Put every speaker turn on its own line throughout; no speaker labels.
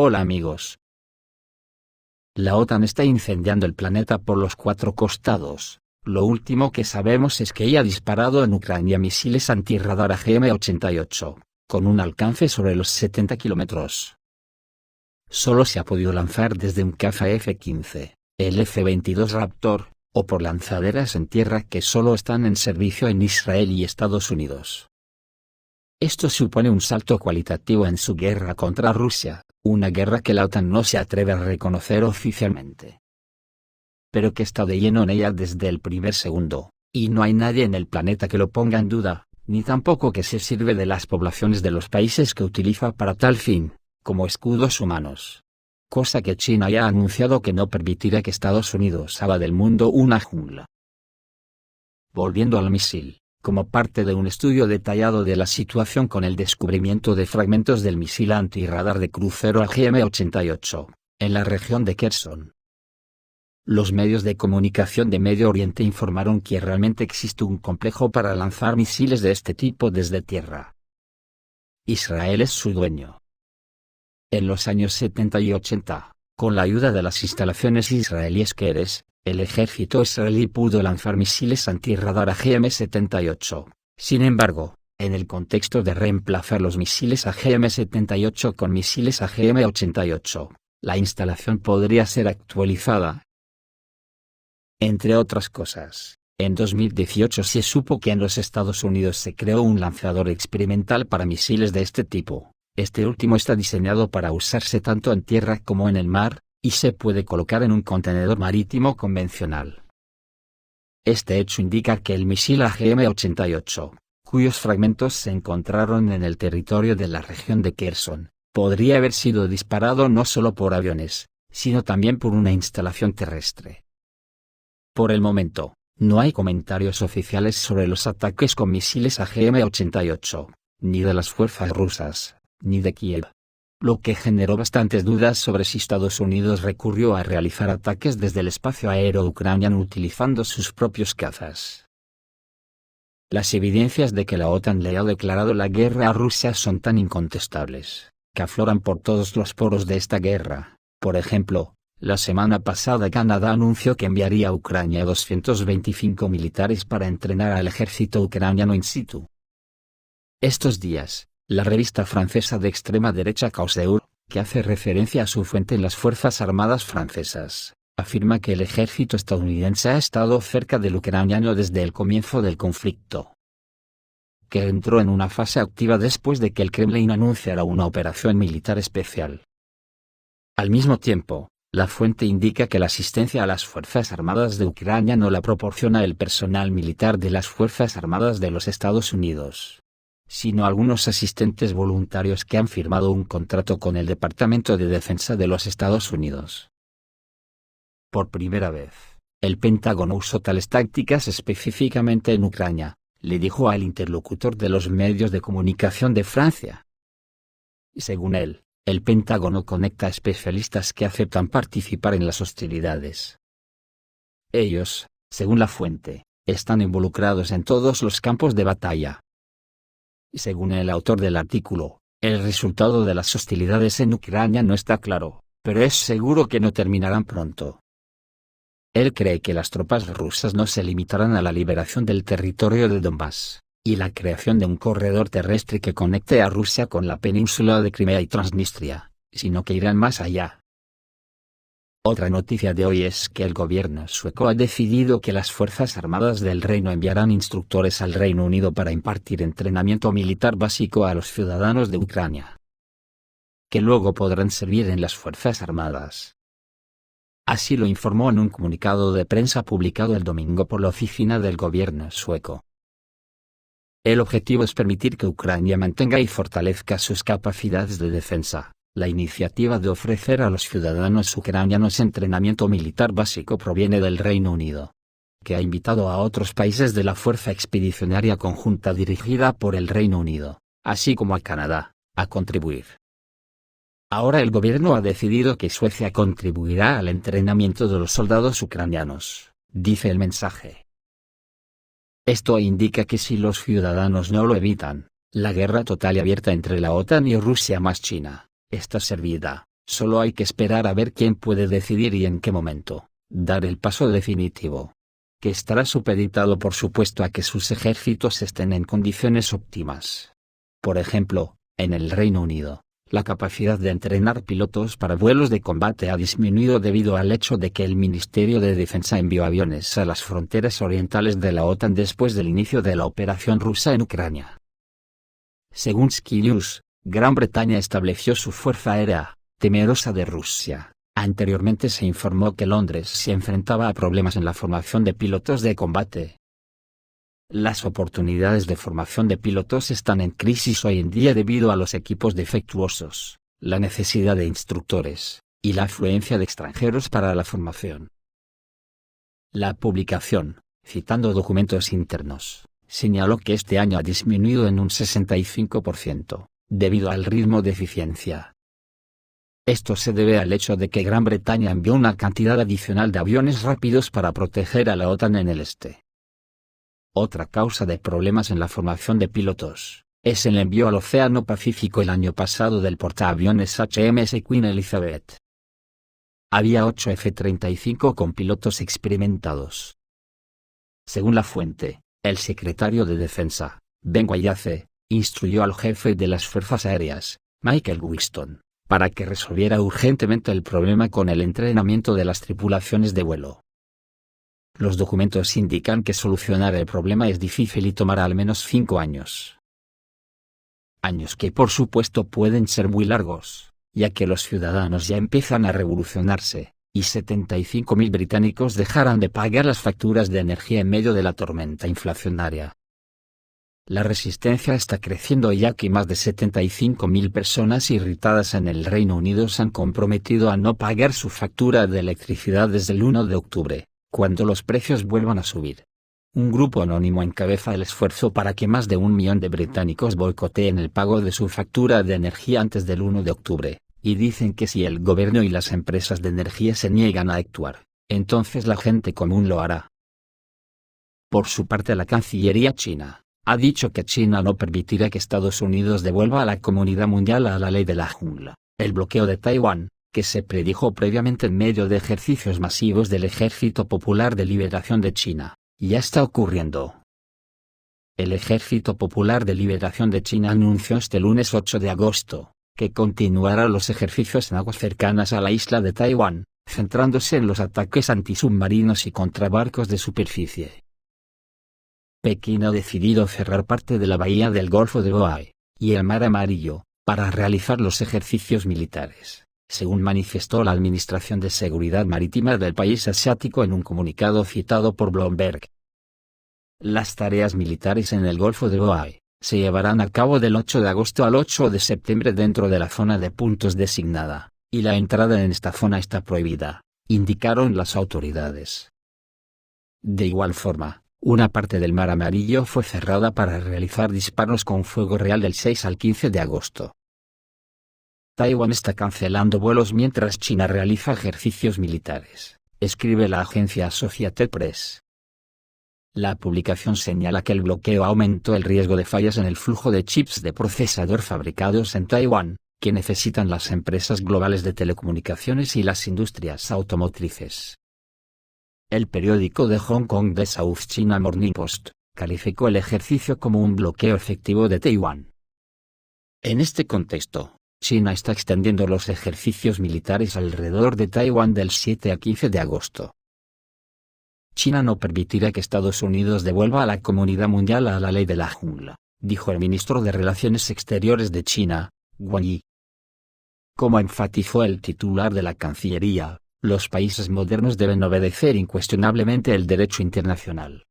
Hola amigos. La OTAN está incendiando el planeta por los 4 costados. Lo último que sabemos es que ella ha disparado en Ucrania misiles antirradar AGM-88, con un alcance sobre los 70 kilómetros. Solo se ha podido lanzar desde un caza F-15, el F-22 Raptor, o por lanzaderas en tierra que solo están en servicio en Israel y Estados Unidos. Esto supone un salto cualitativo en su guerra contra Rusia, una guerra que la OTAN no se atreve a reconocer oficialmente, pero que está de lleno en ella desde el primer segundo, y no hay nadie en el planeta que lo ponga en duda, ni tampoco que se sirve de las poblaciones de los países que utiliza para tal fin, como escudos humanos. Cosa que China ya ha anunciado que no permitirá que Estados Unidos haga del mundo una jungla. Volviendo al misil. Como parte de un estudio detallado de la situación con el descubrimiento de fragmentos del misil antirradar de crucero AGM-88, en la región de Kherson. Los medios de comunicación de Medio Oriente informaron que realmente existe un complejo para lanzar misiles de este tipo desde tierra. Israel es su dueño. En los años 70 y 80, con la ayuda de las instalaciones israelíes Keres, el ejército israelí pudo lanzar misiles antirradar AGM-78. Sin embargo, en el contexto de reemplazar los misiles AGM-78 con misiles AGM-88, la instalación podría ser actualizada. Entre otras cosas, en 2018 se supo que en los Estados Unidos se creó un lanzador experimental para misiles de este tipo. Este último está diseñado para usarse tanto en tierra como en el mar, y se puede colocar en un contenedor marítimo convencional. Este hecho indica que el misil AGM-88, cuyos fragmentos se encontraron en el territorio de la región de Kherson, podría haber sido disparado no solo por aviones, sino también por una instalación terrestre. Por el momento, no hay comentarios oficiales sobre los ataques con misiles AGM-88, ni de las fuerzas rusas, ni de Kiev, lo que generó bastantes dudas sobre si Estados Unidos recurrió a realizar ataques desde el espacio aéreo ucraniano utilizando sus propios cazas. Las evidencias de que la OTAN le ha declarado la guerra a Rusia son tan incontestables, que afloran por todos los poros de esta guerra. Por ejemplo, la semana pasada Canadá anunció que enviaría a Ucrania 225 militares para entrenar al ejército ucraniano in situ. Estos días, la revista francesa de extrema derecha Causeur, que hace referencia a su fuente en las Fuerzas Armadas francesas, afirma que el ejército estadounidense ha estado cerca del ucraniano desde el comienzo del conflicto, que entró en una fase activa después de que el Kremlin anunciara una operación militar especial. Al mismo tiempo, la fuente indica que la asistencia a las Fuerzas Armadas de Ucrania no la proporciona el personal militar de las Fuerzas Armadas de los Estados Unidos, sino algunos asistentes voluntarios que han firmado un contrato con el Departamento de Defensa de los Estados Unidos. Por primera vez, el Pentágono usó tales tácticas específicamente en Ucrania, le dijo al interlocutor de los medios de comunicación de Francia. Según él, el Pentágono conecta a especialistas que aceptan participar en las hostilidades. Ellos, según la fuente, están involucrados en todos los campos de batalla. Según el autor del artículo, el resultado de las hostilidades en Ucrania no está claro, pero es seguro que no terminarán pronto. Él cree que las tropas rusas no se limitarán a la liberación del territorio de Donbass, y la creación de un corredor terrestre que conecte a Rusia con la península de Crimea y Transnistria, sino que irán más allá. Otra noticia de hoy es que el gobierno sueco ha decidido que las Fuerzas Armadas del Reino enviarán instructores al Reino Unido para impartir entrenamiento militar básico a los ciudadanos de Ucrania, que luego podrán servir en las Fuerzas Armadas. Así lo informó en un comunicado de prensa publicado el domingo por la oficina del gobierno sueco. El objetivo es permitir que Ucrania mantenga y fortalezca sus capacidades de defensa. La iniciativa de ofrecer a los ciudadanos ucranianos entrenamiento militar básico proviene del Reino Unido, que ha invitado a otros países de la Fuerza Expedicionaria Conjunta dirigida por el Reino Unido, así como a Canadá, a contribuir. Ahora el gobierno ha decidido que Suecia contribuirá al entrenamiento de los soldados ucranianos, dice el mensaje. Esto indica que si los ciudadanos no lo evitan, la guerra total y abierta entre la OTAN y Rusia más China, está servida, Solo hay que esperar a ver quién puede decidir y en qué momento dar el paso definitivo, que estará supeditado por supuesto a que sus ejércitos estén en condiciones óptimas. Por ejemplo, en el Reino Unido, la capacidad de entrenar pilotos para vuelos de combate ha disminuido debido al hecho de que el Ministerio de Defensa envió aviones a las fronteras orientales de la OTAN después del inicio de la operación rusa en Ucrania. Según Sky News, Gran Bretaña estableció su fuerza aérea, temerosa de Rusia. Anteriormente se informó que Londres se enfrentaba a problemas en la formación de pilotos de combate. Las oportunidades de formación de pilotos están en crisis hoy en día debido a los equipos defectuosos, la necesidad de instructores, y la afluencia de extranjeros para la formación. La publicación, citando documentos internos, señaló que este año ha disminuido en un 65%, debido al ritmo de eficiencia. Esto se debe al hecho de que Gran Bretaña envió una cantidad adicional de aviones rápidos para proteger a la OTAN en el este. Otra causa de problemas en la formación de pilotos, es el envío al Océano Pacífico el año pasado del portaaviones HMS Queen Elizabeth. Había 8 F-35 con pilotos experimentados. Según la fuente, el secretario de Defensa, Ben Wallace, instruyó al jefe de las Fuerzas Aéreas, Michael Winston, para que resolviera urgentemente el problema con el entrenamiento de las tripulaciones de vuelo. Los documentos indican que solucionar el problema es difícil y tomará al menos 5 años. Años que por supuesto pueden ser muy largos, ya que los ciudadanos ya empiezan a revolucionarse, y 75.000 británicos dejarán de pagar las facturas de energía en medio de la tormenta inflacionaria. La resistencia está creciendo ya que más de 75.000 personas irritadas en el Reino Unido se han comprometido a no pagar su factura de electricidad desde el 1 de octubre, cuando los precios vuelvan a subir. Un grupo anónimo encabeza el esfuerzo para que más de 1 millón de británicos boicoteen el pago de su factura de energía antes del 1 de octubre, y dicen que si el gobierno y las empresas de energía se niegan a actuar, entonces la gente común lo hará. Por su parte, la Cancillería china ha dicho que China no permitirá que Estados Unidos devuelva a la comunidad mundial a la ley de la jungla, el bloqueo de Taiwán, que se predijo previamente en medio de ejercicios masivos del Ejército Popular de Liberación de China, ya está ocurriendo. El Ejército Popular de Liberación de China anunció este lunes 8 de agosto, que continuará los ejercicios en aguas cercanas a la isla de Taiwán, centrándose en los ataques antisubmarinos y contra barcos de superficie. Pekín ha decidido cerrar parte de la bahía del Golfo de Bohai, y el Mar Amarillo, para realizar los ejercicios militares, según manifestó la Administración de Seguridad Marítima del país asiático en un comunicado citado por Bloomberg. Las tareas militares en el Golfo de Bohai se llevarán a cabo del 8 de agosto al 8 de septiembre dentro de la zona de puntos designada, y la entrada en esta zona está prohibida, indicaron las autoridades. De igual forma, una parte del Mar Amarillo fue cerrada para realizar disparos con fuego real del 6 al 15 de agosto. Taiwán está cancelando vuelos mientras China realiza ejercicios militares, escribe la agencia Associated Press. La publicación señala que el bloqueo aumentó el riesgo de fallas en el flujo de chips de procesador fabricados en Taiwán, que necesitan las empresas globales de telecomunicaciones y las industrias automotrices. El periódico de Hong Kong The South China Morning Post calificó el ejercicio como un bloqueo efectivo de Taiwán. En este contexto, China está extendiendo los ejercicios militares alrededor de Taiwán del 7 a 15 de agosto. China no permitirá que Estados Unidos devuelva a la comunidad mundial a la ley de la jungla, dijo el ministro de Relaciones Exteriores de China, Wang Yi. Como enfatizó el titular de la Cancillería, los países modernos deben obedecer incuestionablemente el derecho internacional.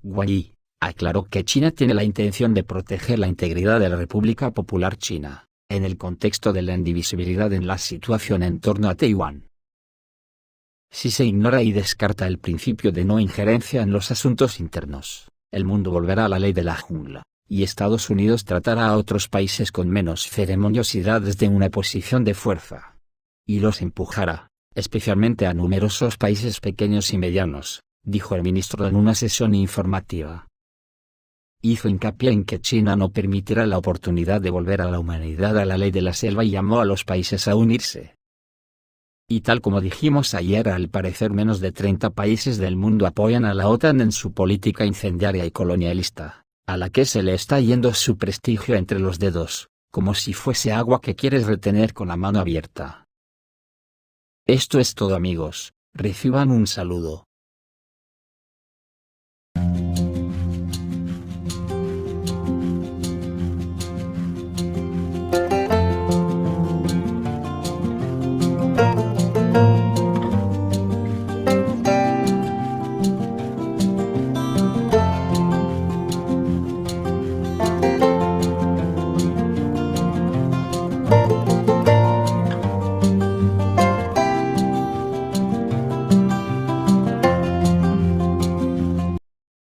Wang Yi aclaró que China tiene la intención de proteger la integridad de la República Popular China, en el contexto de la indivisibilidad en la situación en torno a Taiwán. Si se ignora y descarta el principio de no injerencia en los asuntos internos, el mundo volverá a la ley de la jungla, y Estados Unidos tratará a otros países con menos ceremoniosidad desde una posición de fuerza. Y los empujará, especialmente a numerosos países pequeños y medianos, dijo el ministro en una sesión informativa. Hizo hincapié en que China no permitirá la oportunidad de volver a la humanidad a la ley de la selva y llamó a los países a unirse. Y tal como dijimos ayer, al parecer menos de 30 países del mundo apoyan a la OTAN en su política incendiaria y colonialista, a la que se le está yendo su prestigio entre los dedos, como si fuese agua que quieres retener con la mano abierta. Esto es todo, amigos, reciban un saludo.